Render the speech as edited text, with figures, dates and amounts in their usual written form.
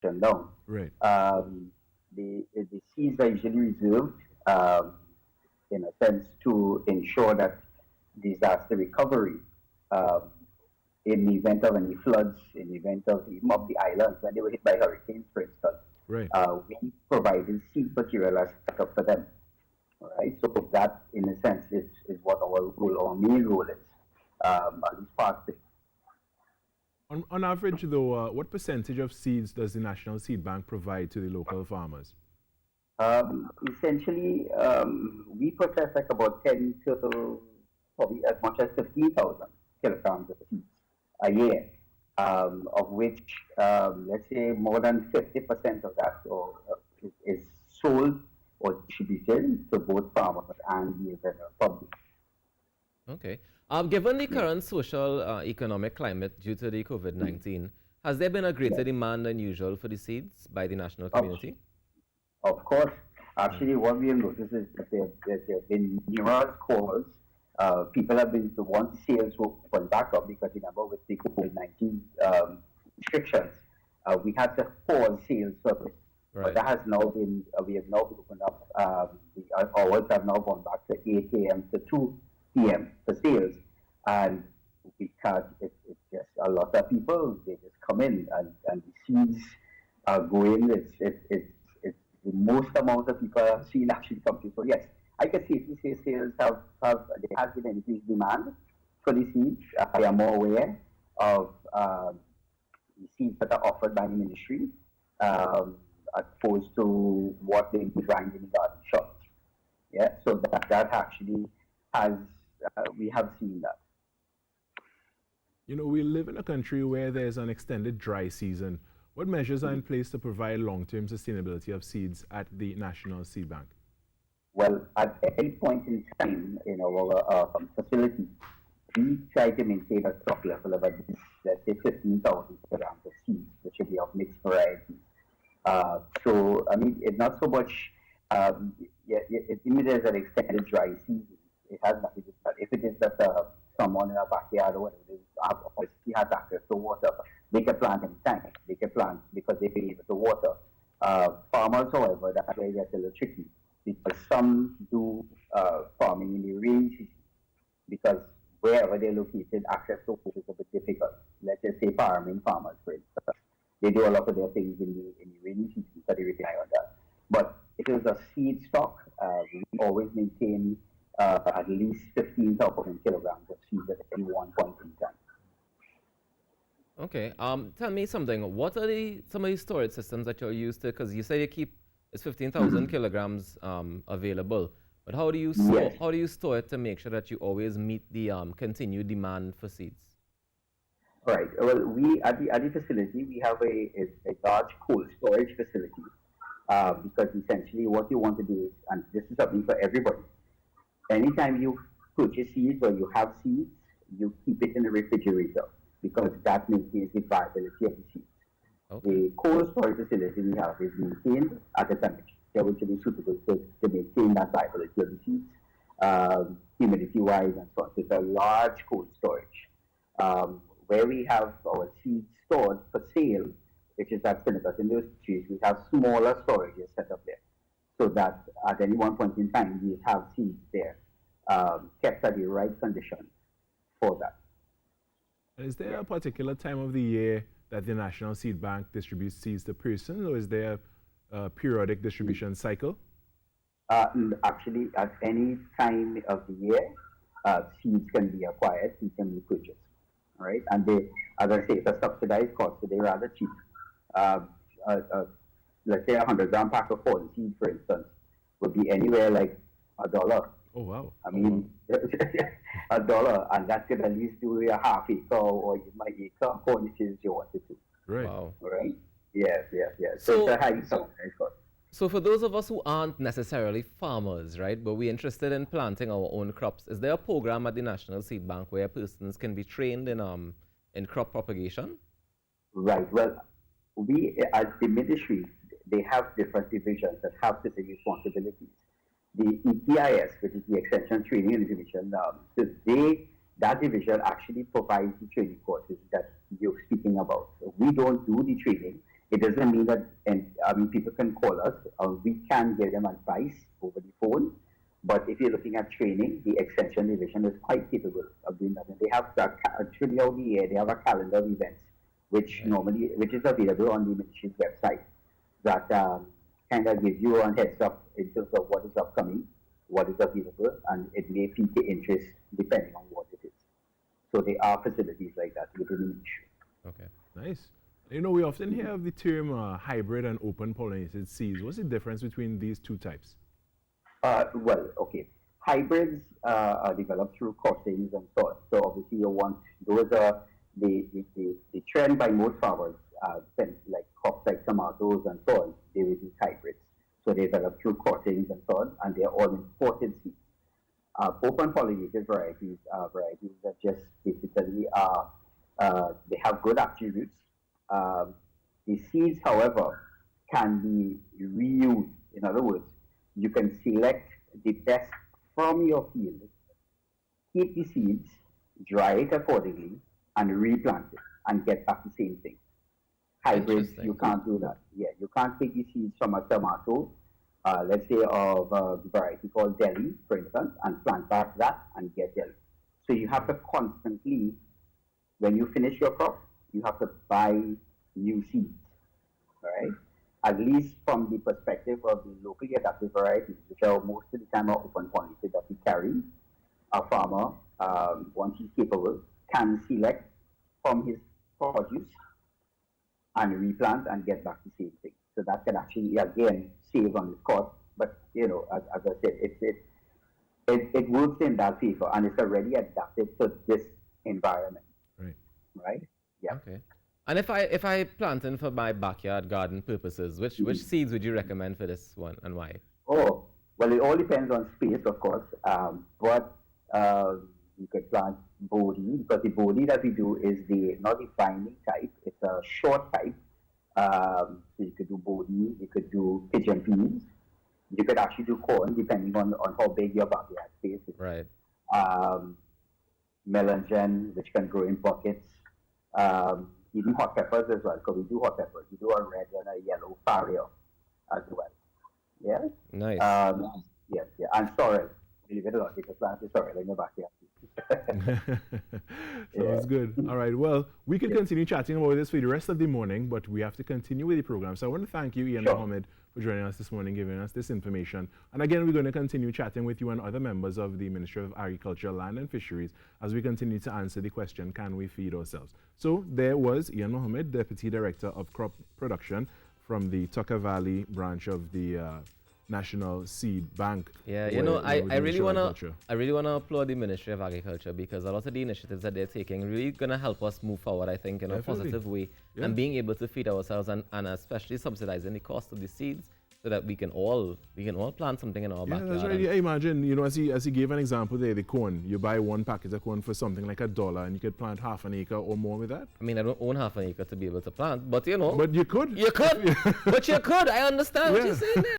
down. Right. Um, the seeds are usually reserved um, in a sense to ensure that disaster recovery um, in the event of any floods, in the event of even of the islands when they were hit by hurricanes, for instance, Right. we provided seed material as backup for them. All right, so that in a sense is what our role, our main role is, at least partly. On average, though, what percentage of seeds does the National Seed Bank provide to the local farmers? Essentially, we process like about 10 to probably as much as 15,000 kilograms of seeds a year, of which, let's say, more than 50% of that is sold or distributed to both farmers and the general public. Okay. Given the Yeah. current social economic climate due to the COVID-19, has there been a greater Yeah. demand than usual for the seeds by the national Of, community? of course, Mm. actually, what we have noticed is that there have been numerous calls. People have been the ones sales were open back up because remember with the COVID-19 restrictions, we had to pause sales service. But Right. that has now been, we have now opened up, the hours have now gone back to 8 a.m. to 2 p.m. for sales. And we can't, it's just a lot of people, they just come in and the seeds are going. It's the most amount of people I've seen actually come to. So yes, I can safely say sales have there has been an increased demand for the seeds. I am more aware of the seeds that are offered by the ministry um, as opposed to what they find in the garden shops. Yeah, so that actually has we have seen that. You know, we live in a country where there's an extended dry season. What measures are in place to provide long-term sustainability of seeds at the National Seed Bank? Well, at any point in time in our facility, we try to maintain a stock level of at least, let's say, 15,000 kilograms of seeds, which should be of mixed varieties. So, I mean, it's not so much, yeah, if there's an extended dry season, it has nothing to do with that. If it is that someone in a backyard or whatever, obviously has access to water, they can plant anytime. They can plant because they can able to water. Farmers, however, that's where it gets a little tricky because some do farming in the rainy season because wherever they're located, access to water is a bit difficult. Let's just say farming farmers, for instance. They do a lot of their things in the rainy season, so they rely on that. But if it was a seed stock, we always maintain at least 15,000 kilograms of seeds at any one point in time. Okay. Tell me something. What are some of the storage systems that you're used to? Because you say you keep it's 15,000 kilograms available. But Yes. how do you store it to make sure that you always meet the continued demand for seeds? Right. Well, we at the facility we have a large cold storage facility because essentially what you want to do is, and this is something for everybody. Anytime you purchase seeds or you have seeds, you keep it in the refrigerator because that maintains the viability of the seeds. Okay. The cold storage facility we have is maintained at a temperature which will be suitable to maintain that viability of the seeds, humidity wise and so on. So it's a large cold storage. Where we have our seeds stored for sale, which is at Seneca Industries, we have smaller storages set up there so that at any one point in time we have seeds there kept at the right condition for that. And is there Yeah. a particular time of the year that the National Seed Bank distributes seeds to persons, or is there a periodic distribution cycle? Actually, at any time of the year, seeds can be acquired, seeds can be purchased. All right, and they, as I say, it's a subsidized cost, so they're rather cheap. Uh, uh, uh, let's say a 100-gram pack of corn seed, for instance, would be anywhere like $1. Oh, wow. I Oh, wow. mean, $1, and that could at least do a half acre or even my acre of corn if you wanted to. Right. Wow. All right? Yes, yes, yes. So it's a So, highly subsidized cost. so for those of us who aren't necessarily farmers, right, but we're interested in planting our own crops, is there a program at the National Seed Bank where persons can be trained in crop propagation? Right. Well, we as the ministry, they have different divisions that have certain responsibilities. The ETIS, which is the Extension Training and Division, so that division actually provides the training courses that you're speaking about. So we don't do the training. It doesn't mean that, and I mean, people can call us, or we can give them advice over the phone. But if you're looking at training, the Extension Division is quite capable of doing that. And they have throughout the year, they have a calendar of events, which which is available on the ministry's website, that kind of gives you a heads up in terms of what is upcoming, what is available, and it may pique your interest depending on what it is. So there are facilities like that within the ministry. Okay. Nice. You know, we often hear of the term hybrid and open pollinated seeds. What's the difference between these two types? Well, okay. Hybrids are developed through crossings and so on. So obviously you want, those are the trend by most farmers, like crops like tomatoes and so on, they will use hybrids. So they develop through crossings and so on, and they're all imported seeds. Open pollinated varieties are varieties that just basically they have good attributes. The seeds, however, can be reused. In other words, you can select the best from your field, keep the seeds, dry it accordingly, and replant it and get back the same thing. Hybrids, you can't do that. Yeah, you can't take the seeds from a tomato, let's say of a variety called Delhi, for instance, and plant back that and get Delhi. So you have to constantly, when you finish your crop, you have to buy new seeds, right? At least from the perspective of the locally adapted varieties, which are most of the time are open pollinated that we carry, a farmer, once he's capable, can select from his produce and replant and get back the same thing. So that can actually, again, save on his cost. But, you know, as I said, it works in that favor, and it's already adapted to this environment. Right? Yeah. Okay. And if I plant in for my backyard garden purposes, which seeds would you recommend for this one and why? Oh, well, it all depends on space, of course. But you could plant Bodhi, because the Bodhi that we do is not the binding type, it's a short type. So you could do Bodhi, you could do pigeon peas, you could actually do corn, depending on how big your backyard space is. Right. Melangen, which can grow in buckets. Even hot peppers as well, because we do hot peppers. We do a red and a yellow farrier as well. Yeah? Nice. Yeah. And sorrel. Believe it or not, you can plant the sorrel in your backyard. Sounds good. All right. Well, we could continue chatting about this for the rest of the morning, but we have to continue with the program. So I want to thank you, Ian Mohammed, for joining us this morning, giving us this information. And again, we're going to continue chatting with you and other members of the Ministry of Agriculture, Land and Fisheries as we continue to answer the question, can we feed ourselves? So there was Ian Mohammed, Deputy Director of Crop Production from the Tucker Valley branch of the National Seed Bank. Yeah, you know, I really wanna applaud the Ministry of Agriculture, because a lot of the initiatives that they're taking really gonna help us move forward, I think, in a positive way, and being able to feed ourselves and especially subsidizing the cost of the seeds, so that we can all plant something in our backyard. That's right. Yeah, imagine, you know, as he gave an example there, the corn. You buy one packet of corn for something like $1, and you could plant half an acre or more with that. I mean, I don't own half an acre to be able to plant, but you know. But you could. You could. But you could. I understand what you're saying there.